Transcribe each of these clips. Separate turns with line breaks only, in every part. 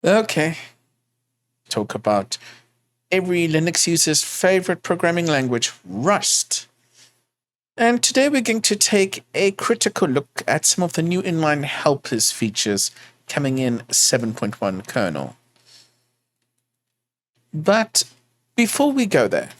Okay, talk about every Linux user's favorite programming language, Rust. And today we're going to take a critical look at some of the new inline helpers features coming in 7.1 kernel. But before we go there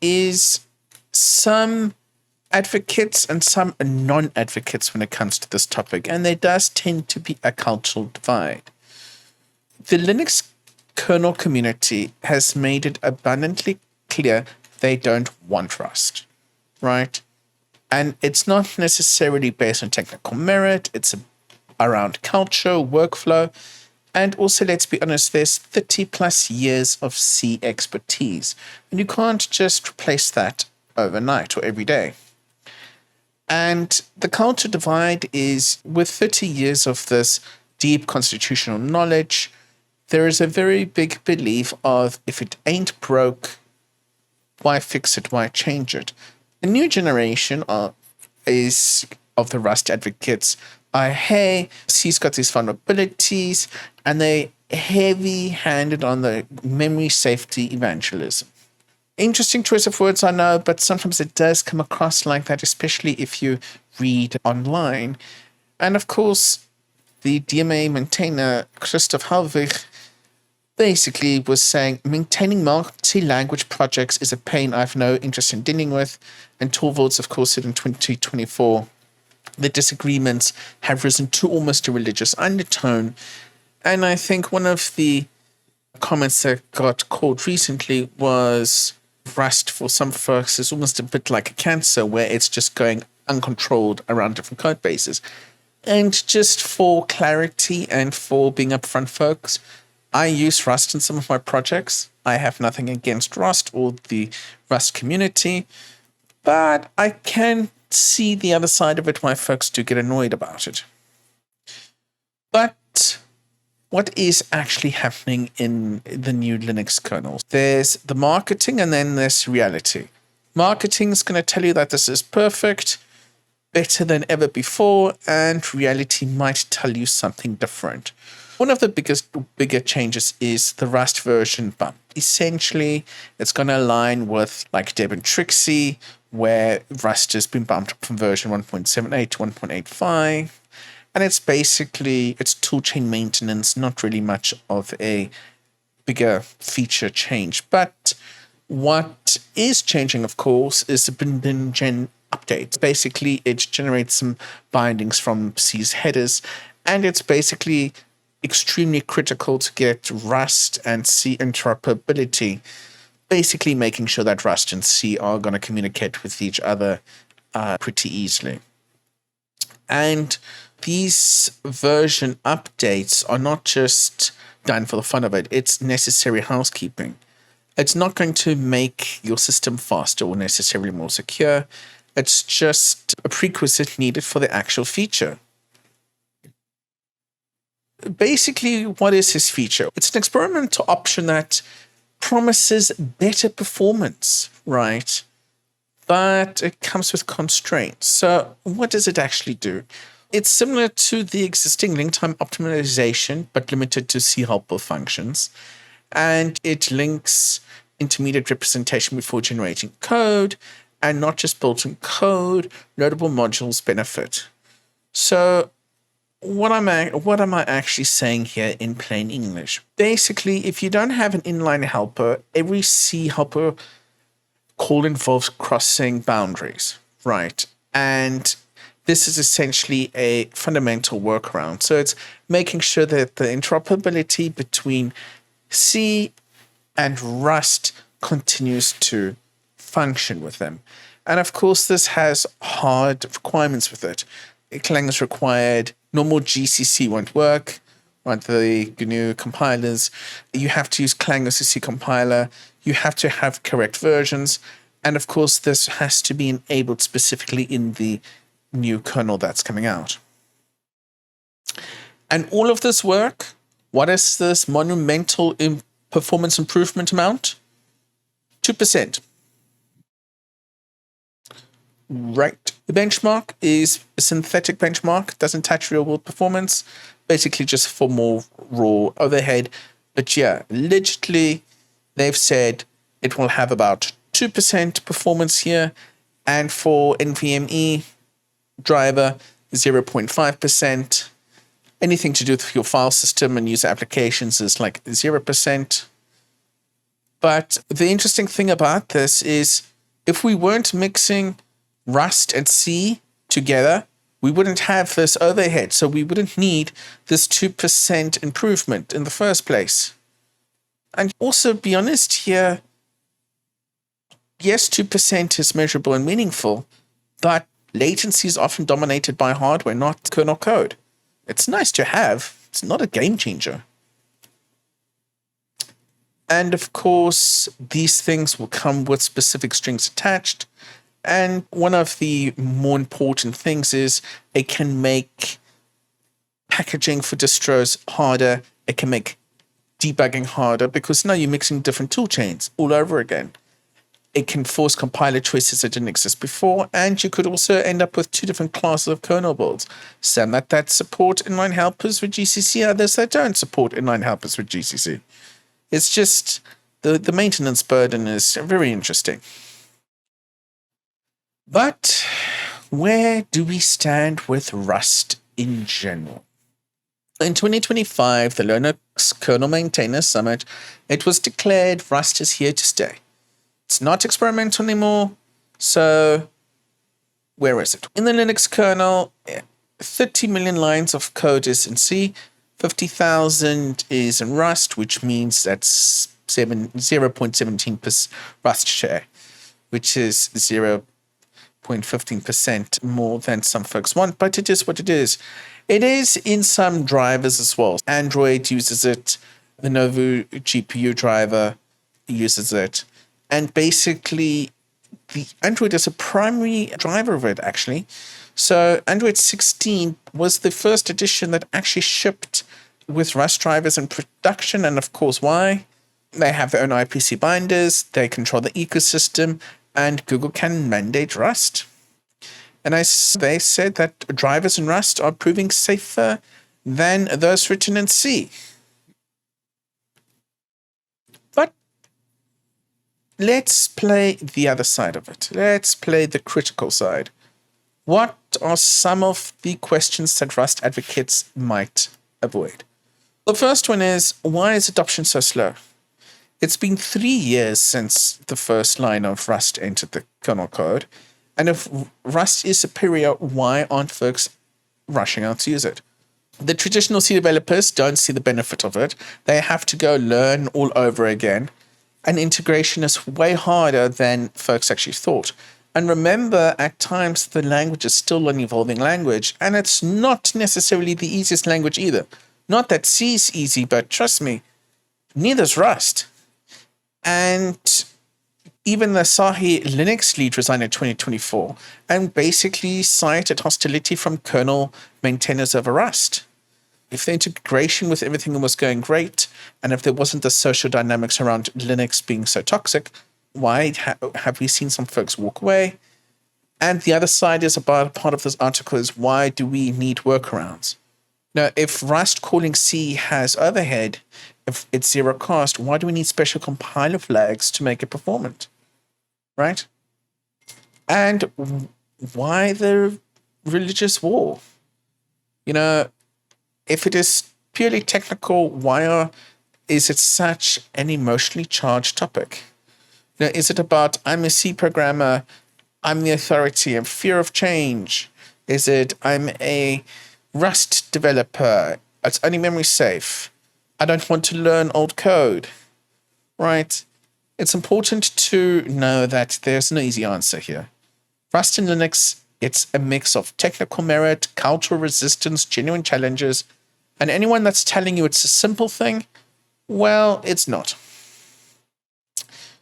is some advocates and some non-advocates when it comes to this topic, and there does tend to be a cultural divide. The Linux kernel community has made it abundantly clear they don't want Rust, right? And it's not necessarily based on technical merit, it's around culture, workflow, and also, let's be honest, there's 30 plus years of C expertise, and you can't just replace that overnight or every day. And the culture divide is with 30 years of this deep constitutional knowledge, there is a very big belief of if it ain't broke, why fix it, why change it? The new generation of the Rust advocates are, hey, C's got these vulnerabilities, and they heavy-handed on the memory safety evangelism. Interesting choice of words, I know, but sometimes it does come across like that, especially if you read online. And of course, the DMA maintainer, Christoph Halvig, basically was saying maintaining multi-language projects is a pain I have no interest in dealing with. And Torvalds, of course, said in 2024, the disagreements have risen to almost a religious undertone. And I think one of the comments that got called recently was Rust for some folks is almost a bit like a cancer where it's just going uncontrolled around different code bases. And just for clarity and for being upfront, folks, I use Rust in some of my projects. I have nothing against Rust or the Rust community, but I can see the other side of it why folks do get annoyed about it. But what is actually happening in the new Linux kernel? There's the marketing and then there's reality. Marketing is going to tell you that this is perfect, better than ever before, and reality might tell you something different. One of the bigger changes is the Rust version bump. Essentially, it's going to align with like Deb and Trixie, where Rust has been bumped up from version 1.78 to 1.85. And it's basically, it's toolchain maintenance, not really much of a bigger feature change. But what is changing, of course, is the bin gen update. Basically, it generates some bindings from C's headers, and it's basically extremely critical to get Rust and C interoperability, basically making sure that Rust and C are going to communicate with each other pretty easily. And these version updates are not just done for the fun of it, it's necessary housekeeping. It's not going to make your system faster or necessarily more secure. It's just a prerequisite needed for the actual feature. Basically, what is this feature? It's an experimental option that promises better performance, right? But it comes with constraints. So what does it actually do? It's similar to the existing link time optimization, but limited to C helper functions. And it links intermediate representation before generating code, and not just built-in code, notable modules benefit. So what am I actually saying here in plain English? Basically, if you don't have an inline helper, every C helper call involves crossing boundaries, right? And this is essentially a fundamental workaround. So it's making sure that the interoperability between C and Rust continues to function with them. And of course, this has hard requirements with it. Clang is required. Normal GCC won't work. Right, the GNU compilers. You have to use Clang as a C compiler. You have to have correct versions. And of course, this has to be enabled specifically in the new kernel that's coming out. And all of this work, what is this monumental performance improvement amount? 2%. Right. The benchmark is a synthetic benchmark, doesn't touch real world performance, basically just for more raw overhead. But yeah, allegedly, they've said it will have about 2% performance here, and for NVMe driver, 0.5%. Anything to do with your file system and user applications is like 0%. But the interesting thing about this is if we weren't mixing Rust and C together, we wouldn't have this overhead. So we wouldn't need this 2% improvement in the first place. And also be honest here, yes, 2% is measurable and meaningful, but latency is often dominated by hardware, not kernel code. It's nice to have. It's not a game changer. And of course, these things will come with specific strings attached. And one of the more important things is it can make packaging for distros harder. It can make debugging harder because now you're mixing different tool chains all over again. It can force compiler choices that didn't exist before, and you could also end up with two different classes of kernel builds. Some that support inline helpers with GCC, others that don't support inline helpers with GCC. It's just the maintenance burden is very interesting. But where do we stand with Rust in general? In 2025, the Linux Kernel Maintainers Summit, it was declared Rust is here to stay. It's not experimental anymore, so where is it? In the Linux kernel, 30 million lines of code is in C, 50,000 is in Rust, which means that's 0.17% Rust share, which is 0.15% more than some folks want, but it is what it is. It is in some drivers as well. Android uses it, the Novu GPU driver uses it, and basically the Android is a primary driver of it, actually. So Android 16 was the first edition that actually shipped with Rust drivers in production. And of course, why? They have their own IPC binders, they control the ecosystem, and Google can mandate Rust. And they said that drivers in Rust are proving safer than those written in C. But let's play the other side of it. Let's play the critical side. What are some of the questions that Rust advocates might avoid? The first one is, why is adoption so slow? It's been 3 years since the first line of Rust entered the kernel code. And if Rust is superior, why aren't folks rushing out to use it? The traditional C developers don't see the benefit of it. They have to go learn all over again. And integration is way harder than folks actually thought. And remember, at times, the language is still an evolving language, and it's not necessarily the easiest language either. Not that C is easy, but trust me, neither's Rust. And even the Sahi Linux lead resigned in 2024 and basically cited hostility from kernel maintainers over Rust. If the integration with everything was going great, and if there wasn't the social dynamics around Linux being so toxic, why have we seen some folks walk away? And the other side is about part of this article is, why do we need workarounds? Now, if Rust calling C has overhead, if it's zero cost, why do we need special compiler flags to make it performant? Right? And why the religious war? You know, if it is purely technical, why is it such an emotionally charged topic? You know, is it about, I'm a C programmer, I'm the authority, I'm fear of change? Is it, I'm a Rust developer, it's only memory safe, I don't want to learn old code, right? It's important to know that there's no easy answer here. Rust in Linux, it's a mix of technical merit, cultural resistance, genuine challenges, and anyone that's telling you it's a simple thing, well, it's not.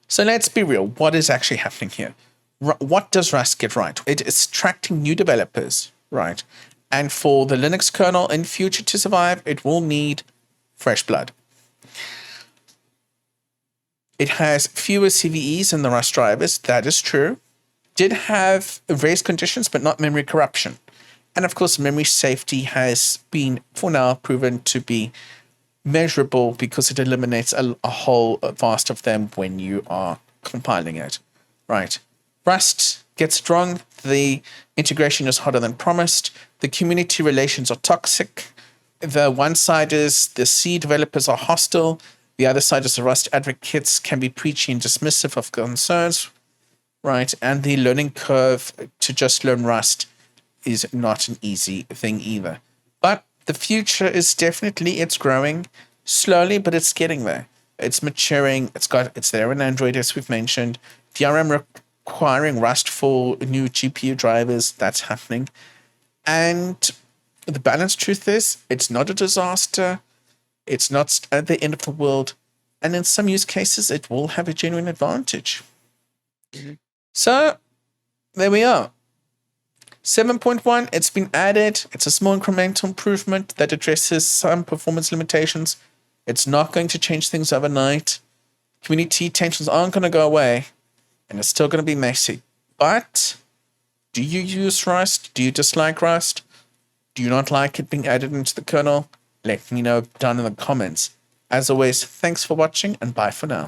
So let's be real. What is actually happening here? What does Rust get right? It is attracting new developers, right? And for the Linux kernel in future to survive, it will need fresh blood. It has fewer CVEs in the Rust drivers. That is true. did have race conditions, but not memory corruption. And of course, memory safety has been, for now, proven to be measurable because it eliminates a whole vast of them when you are compiling it. Right. Rust gets strong. The integration is harder than promised. The community relations are toxic. The one side is the C developers are hostile. The other side is the Rust advocates can be preachy and dismissive of concerns. Right. And the learning curve to just learn Rust is not an easy thing either. But the future is definitely, it's growing slowly, but it's getting there. It's maturing. It's there in Android, as we've mentioned. DRM requiring Rust for new GPU drivers, that's happening. And the balanced truth is, it's not a disaster. It's not at the end of the world. And in some use cases, it will have a genuine advantage. Mm-hmm. So, there we are. 7.1, it's been added. It's a small incremental improvement that addresses some performance limitations. It's not going to change things overnight. Community tensions aren't going to go away. And it's still going to be messy. But do you use Rust? Do you dislike Rust? Do you not like it being added into the kernel? Let me know down in the comments. As always, thanks for watching and bye for now.